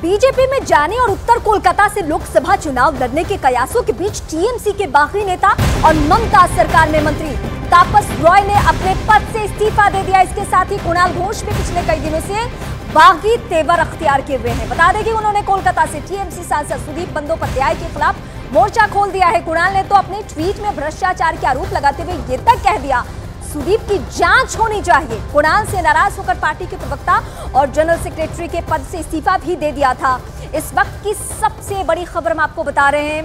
BJP में जाने और उत्तर कोलकाता से लोकसभा चुनाव लड़ने के कयासों के बीच टीएमसी के बागी नेता और ममता सरकार में मंत्री तापस रॉय ने अपने पद से इस्तीफा दे दिया। इसके साथ ही कुणाल घोष भी पिछले कई दिनों से बागी तेवर अख्तियार किए हुए हैं। बता दें कि उन्होंने कोलकाता से टीएमसी सांसद सुदीप बंदोपाध्याय के खिलाफ मोर्चा खोल दिया है। कुणाल ने तो अपने ट्वीट में भ्रष्टाचार के आरोप लगाते हुए ये तक कह दिया, सुदीप की जांच होनी चाहिए। कुणाल से नाराज होकर पार्टी के प्रवक्ता और जनरल सेक्रेटरी के पद से इस्तीफा भी दे दिया था। इस वक्त की सबसे बड़ी खबर हम आपको बता रहे हैं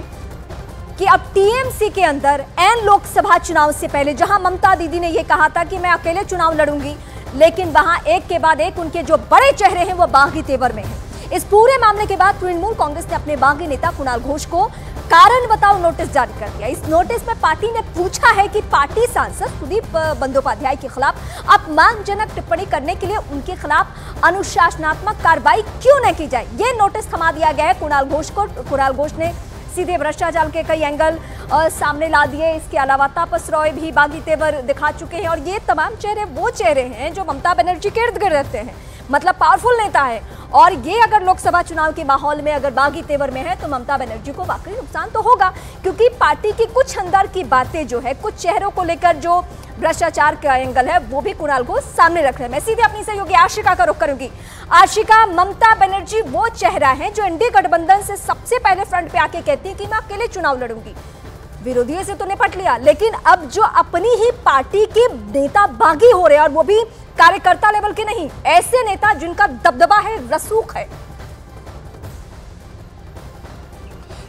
कि अब टीएमसी के अंदर एन लोकसभा चुनाव से पहले जहां ममता दीदी ने यह कहा था कि मैं अकेले चुनाव लड़ूंगी, लेकिन वहां एक के बाद एक उनके जो बड़े चेहरे हैं वो बागी तेवर में हैं। इस पूरे मामले के बाद तृणमूल कांग्रेस ने अपने बागी नेता कुणाल घोष को कारण बताओ नोटिस जारी कर दिया। इस नोटिस में पार्टी ने पूछा है कि पार्टी सांसद सुदीप बंदोपाध्याय के खिलाफ अपमानजनक टिप्पणी करने के लिए उनके खिलाफ अनुशासनात्मक कार्रवाई क्यों न की जाए। यह नोटिस थमा दिया गया है कुणाल घोष को। कुणाल घोष ने सीधे भ्रष्टाचार के कई एंगल सामने ला दिए। इसके अलावा तापस रॉय भी बागी तेवर दिखा चुके हैं और ये तमाम चेहरे वो चेहरे हैं जो ममता बनर्जी के इर्द गिर्द रहते हैं, मतलब पावरफुल नेता है। और ये अगर लोकसभा चुनाव के माहौल में अगर बागी तेवर में है तो ममता बनर्जी को वाकई नुकसान तो होगा, क्योंकि पार्टी की कुछ अंदर की बातें जो है, कुछ चेहरों को लेकर जो भ्रष्टाचार का एंगल है वो भी कुणाल को सामने रख रहे हैं। मैं सीधे अपनी सहयोगी आशिका का रुख करूंगी। आशिका, ममता बनर्जी वो चेहरा है जो इंडी गठबंधन से सबसे पहले फ्रंट पे आके कहती है कि मैं अकेले चुनाव लड़ूंगी। विरोधियों से तो निपट लिया, लेकिन अब जो अपनी ही पार्टी के नेता बागी हो रहे हैं और वो भी कार्यकर्ता लेवल के नहीं, ऐसे नेता जिनका दबदबा है, रसूख है।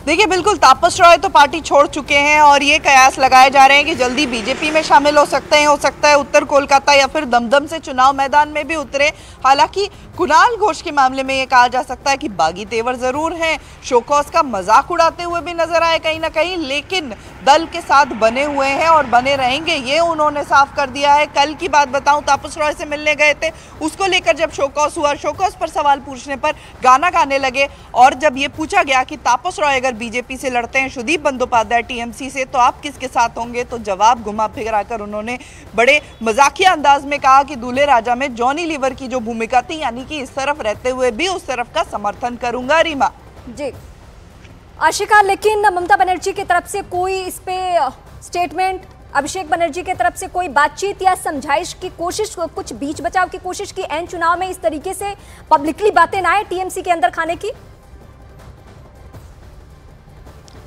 देखिए, बिल्कुल तापस रॉय तो पार्टी छोड़ चुके हैं और ये कयास लगाए जा रहे हैं कि जल्दी बीजेपी में शामिल हो सकते हैं। हो सकता है उत्तर कोलकाता या फिर दमदम से चुनाव मैदान में भी उतरे। हालांकि कुणाल घोष के मामले में ये कहा जा सकता है कि बागी तेवर जरूर हैं, शोकॉज का मजाक उड़ाते हुए भी नजर आए कहीं ना कहीं, लेकिन दल के साथ बने हुए हैं और बने रहेंगे, ये उन्होंने साफ कर दिया है। कल की बात बताऊं, तापस रॉय से मिलने गए थे, उसको लेकर जब शोकॉज हुआ, शोकॉज पर सवाल पूछने पर गाना गाने लगे और जब ये पूछा गया कि तापस रॉय अगर बीजेपी से लड़ते हैं, सुदीप बंदोपाध्याय टीएमसी से, तो आप किसके साथ होंगे, तो जवाब घुमा फिरा कर उन्होंने बड़े मजाकिया अंदाज में कहा कि दूल्हे राजा में जॉनी लीवर की जो भूमिका थी, यानी कि इस तरफ रहते हुए भी उस तरफ का समर्थन करूंगा। रीमा जी आशिका, लेकिन ममता बनर्जी की तरफ से कोई इस पे स्टेटमेंट, अभिषेक बनर्जी की तरफ से कोई बातचीत या समझाइश की कोशिश, कुछ बीच बचाव की कोशिश की एन चुनाव में इस तरीके से पब्लिकली बातें ना आए टीएमसी के अंदर खाने की?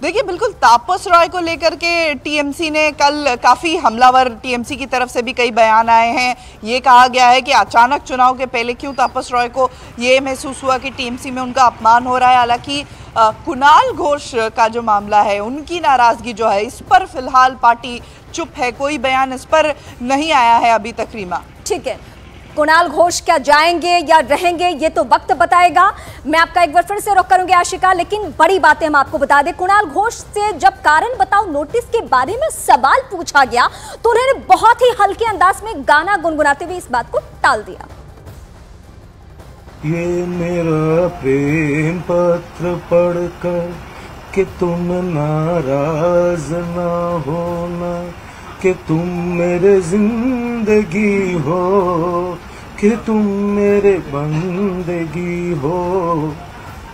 देखिए, बिल्कुल तापस रॉय को लेकर के टीएमसी ने कल काफ़ी हमलावर, टीएमसी की तरफ से भी कई बयान आए हैं। ये कहा गया है कि अचानक चुनाव के पहले क्यों तापस रॉय को ये महसूस हुआ कि टीएमसी में उनका अपमान हो रहा है। हालांकि कुणाल घोष का जो मामला है, उनकी नाराज़गी जो है, इस पर फिलहाल पार्टी चुप है, कोई बयान इस पर नहीं आया है अभी तक। रीमा, ठीक है, कुणाल घोष क्या जाएंगे या रहेंगे ये तो वक्त बताएगा। मैं आपका एक बार फिर से रुख करूंगी आशिका, लेकिन बड़ी बातें हम आपको बता दें। कुणाल घोष से जब कारण बताओ नोटिस के बारे में सवाल पूछा गया तो उन्होंने बहुत ही हल्के अंदाज में गाना गुनगुनाते हुए इस बात को टाल दिया। ये मेरा प्रेम पत्र पढ़कर कि तुम नाराज ना होना, कि तुम मेरे जिंदगी हो, कि तुम मेरे बंदगी हो,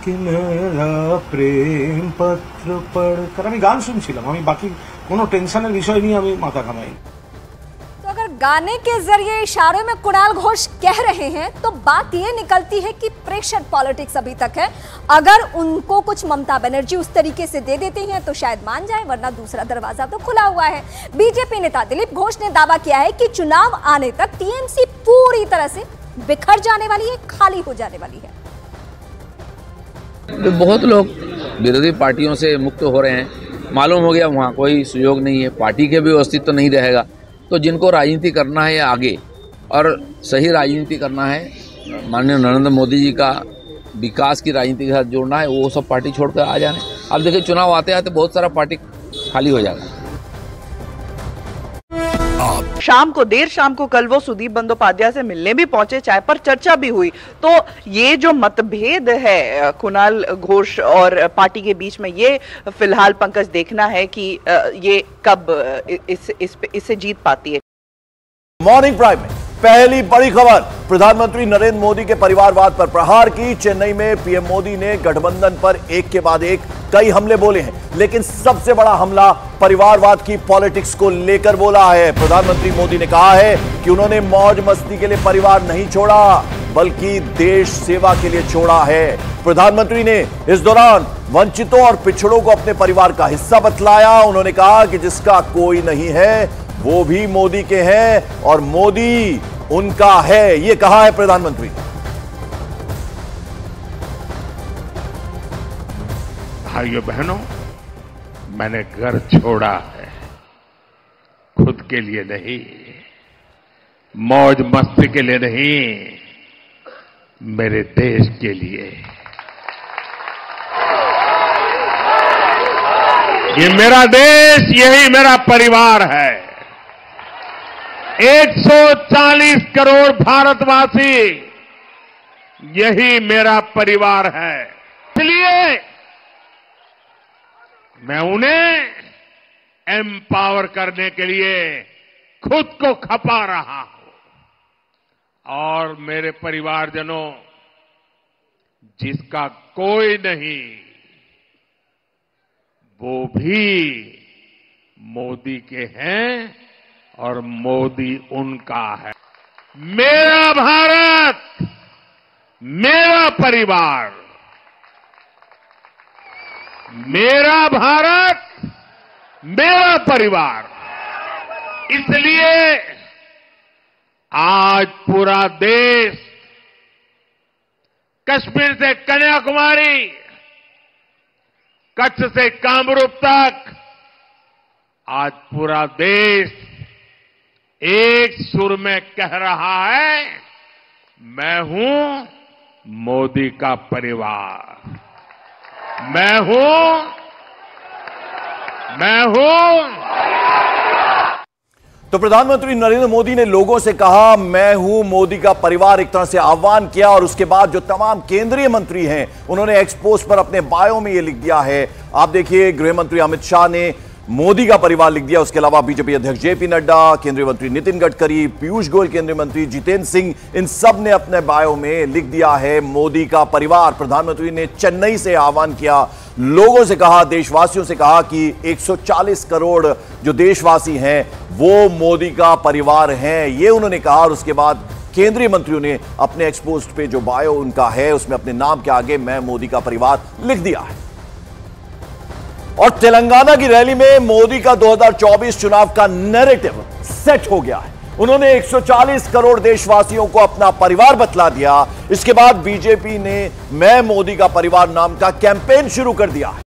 कि मेरा प्रेम पत्र पढ़कर। আমি গান শুনছিলাম, আমি বাকি কোনো টেনশনের বিষয় নিয়ে আমি মাথা ঘামাই। तो अगर गाने के जरिए इशारों में कुणाल घोष कह रहे हैं तो बात ये निकलती है कि प्रेशर पॉलिटिक्स अभी तक है। अगर उनको कुछ ममता बनर्जी उस तरीके से दे देती हैं तो शायद मान जाए, वरना दूसरा दरवाजा तो खुला हुआ है। बीजेपी नेता दिलीप घोष ने दावा किया है कि चुनाव आने तक टीएमसी पूरी तरह से बिखर जाने वाली है, खाली हो जाने वाली है। तो बहुत लोग विरोधी पार्टियों से मुक्त हो रहे हैं, मालूम हो गया वहाँ कोई सुयोग नहीं है, पार्टी के भी अस्तित्व नहीं रहेगा। तो जिनको राजनीति करना है आगे और सही राजनीति करना है, माननीय नरेंद्र मोदी जी का विकास की राजनीति के साथ जोड़ना है, वो सब पार्टी छोड़कर आ जाने। अब देखिए, चुनाव आते आते बहुत सारा पार्टी खाली हो जाएगा। शाम को, देर शाम को कल वो सुदीप बंदोपाध्याय से मिलने भी पहुंचे, चाय पर चर्चा भी हुई। तो ये जो मतभेद है कुणाल घोष और पार्टी के बीच में, ये फिलहाल पंकज देखना है कि ये कब इससे जीत पाती है। मॉर्निंग प्राइम में पहली बड़ी खबर, प्रधानमंत्री नरेंद्र मोदी के परिवारवाद पर प्रहार की। चेन्नई में पीएम मोदी ने गठबंधन पर एक के बाद एक कई हमले बोले हैं, लेकिन सबसे बड़ा हमला परिवारवाद की पॉलिटिक्स को लेकर बोला है। प्रधानमंत्री मोदी ने कहा है कि उन्होंने मौज मस्ती के लिए परिवार नहीं छोड़ा, बल्कि देश सेवा के लिए छोड़ा है। प्रधानमंत्री ने इस दौरान वंचितों और पिछड़ों को अपने परिवार का हिस्सा बतलाया। उन्होंने कहा कि जिसका कोई नहीं है वो भी मोदी के हैं और मोदी उनका है, ये कहा है प्रधानमंत्री। भाइयों बहनों, मैंने घर छोड़ा है, खुद के लिए नहीं, मौज मस्ती के लिए नहीं, मेरे देश के लिए। ये मेरा देश, यही मेरा परिवार है। 140 करोड़ भारतवासी, यही मेरा परिवार है। इसलिए मैं उन्हें एम्पावर करने के लिए खुद को खपा रहा हूं। और मेरे परिवारजनों, जिसका कोई नहीं वो भी मोदी के हैं और मोदी उनका है। मेरा भारत, मेरा परिवार, मेरा भारत, मेरा परिवार। इसलिए आज पूरा देश, कश्मीर से कन्याकुमारी, कच्छ से कामरूप तक, आज पूरा देश एक सुर में कह रहा है, मैं हूं मोदी का परिवार, मैं हूं। तो प्रधानमंत्री नरेंद्र मोदी ने लोगों से कहा मैं हूं मोदी का परिवार, एक तरह से आह्वान किया। और उसके बाद जो तमाम केंद्रीय मंत्री हैं उन्होंने एक्स पोस्ट पर अपने बायो में यह लिख दिया है। आप देखिए, गृह मंत्री अमित शाह ने मोदी का परिवार लिख दिया। उसके अलावा बीजेपी अध्यक्ष जेपी नड्डा, केंद्रीय मंत्री नितिन गडकरी, पीयूष गोयल, केंद्रीय मंत्री जितेंद्र सिंह, इन सब ने अपने बायो में लिख दिया है मोदी का परिवार। प्रधानमंत्री ने चेन्नई से आह्वान किया, लोगों से कहा, देशवासियों से कहा कि 140 करोड़ जो देशवासी हैं वो मोदी का परिवार हैं, ये उन्होंने कहा। और उसके बाद केंद्रीय मंत्रियों ने अपने एक्स पोस्ट पे जो बायो उनका है उसमें अपने नाम के आगे मैं मोदी का परिवार लिख दिया है। और तेलंगाना की रैली में मोदी का 2024 चुनाव का नैरेटिव सेट हो गया है। उन्होंने 140 करोड़ देशवासियों को अपना परिवार बतला दिया। इसके बाद बीजेपी ने मैं मोदी का परिवार नाम का कैंपेन शुरू कर दिया है।